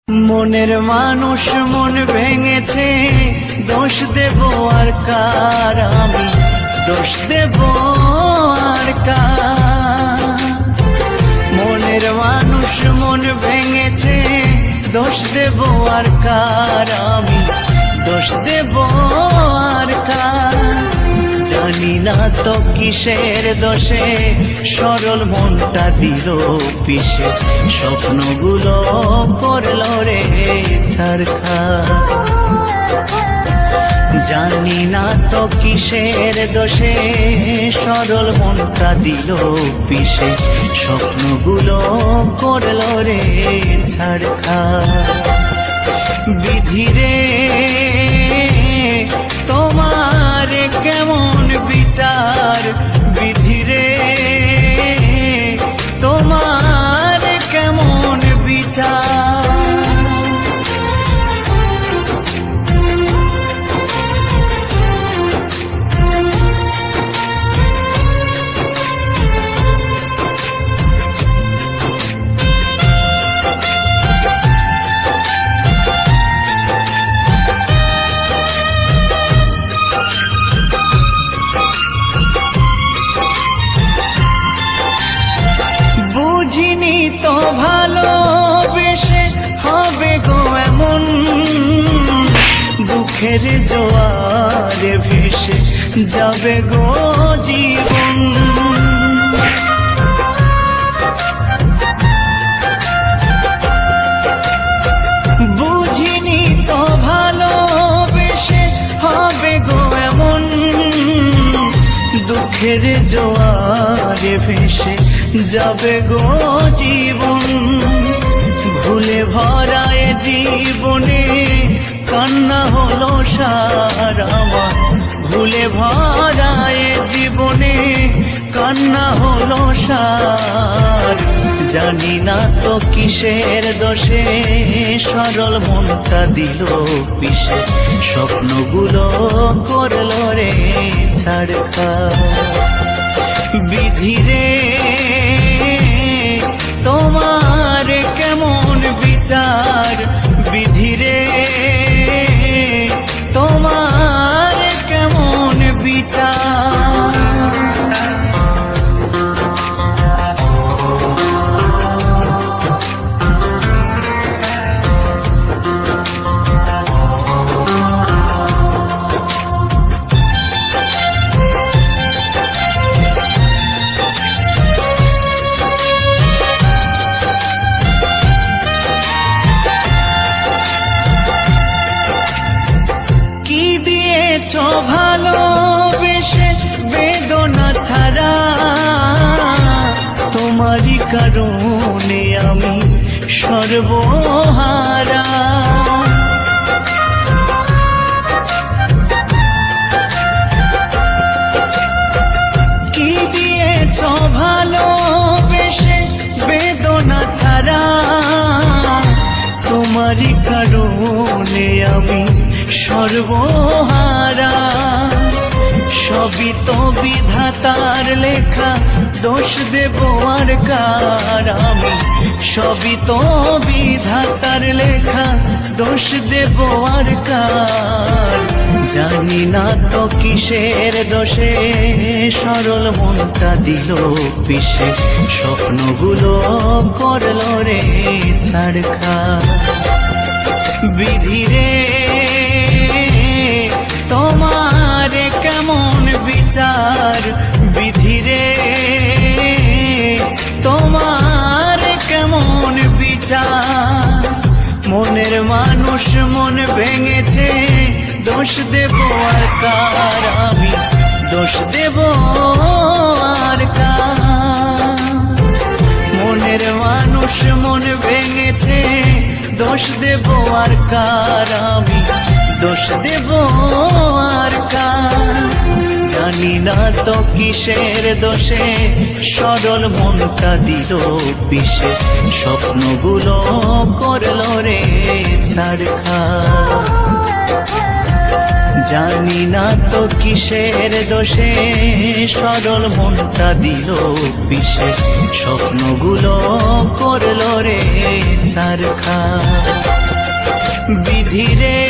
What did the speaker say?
মনের মানুষ মন ভেঙেছে, দোষ দেব আর কার আমি, দোষ দেব আর কার। মনের মানুষ মন ভেঙেছে, দোষ দেব আর কার আমি, দোষ দেব আর কার। জানি না তো কিসের দোষে সরল মনটা দিল পিছে, স্বপ্নগুলো করলো রে ছারখার। জানি না তো কিসের দোষে সরল মনটা দিল পিছে, স্বপ্নগুলো করলো রে ছারখার। বিধিরে তোমার কেমন বিচার, বিধিরে তোমার কেমন বিচার। বুঝিনি তো ভালোবেসে হবে গো এমন, দুঃখের জোয়ারে ভেসে যাবে গো জীবন। বুঝিনি তো ভালোবেসে হবে গো এমন, দুঃখের জোয়ারে ভেসে যাবে গো জীবন। ভুলে ভরায় জীবনে কান্না হলো সার আমার, ভুলে ভরায় জীবনে কান্না হলো সার। জানি না তো কিসের দোষে সরল মনটা দিল পিছে, স্বপ্নগুলো করলো রে ছারখার। বিধিরে তোমার কেমন বিচার, বিধিরে তোমার কেমন বিচার। ভালোবেসে বেদনা ছাড়া, তোমারই কারণে আমি সর্বহারা। কি দিয়েছ ভালোবেসে বেদনা ছাড়া, তোমারই কারণে আমি সর্বহারা। সবই তো বিধাতার লেখা, দোষ দেব আর কার আমি, সবই তো বিধাতার লেখা, দোষ দেব আর কার। জানি না তো কিসের দোষে সরল মনটা দিল পিছে, স্বপ্নগুলো করলো রে ছারখার। বিধিরে তোমার কেমন বিচার, বিধিরে তোমার কেমন বিচার। মনের মানুষ মন ভেঙেছে, দোষ দেব আর কার আমি, দোষ দেব আর কার। মনের মানুষ মন ভেঙেছে, দোষ দেব আর কার আমি, দোষ দেব আর কার। জানি না তো কিসের দোষে সরল মনটা দিল পিছে, স্বপ্নগুলো করলো রে ছারখার। জানি না তো কিসের দোষে সরল মনটা দিল পিছে, স্বপ্নগুলো করলো রে ছারখার। ধীরে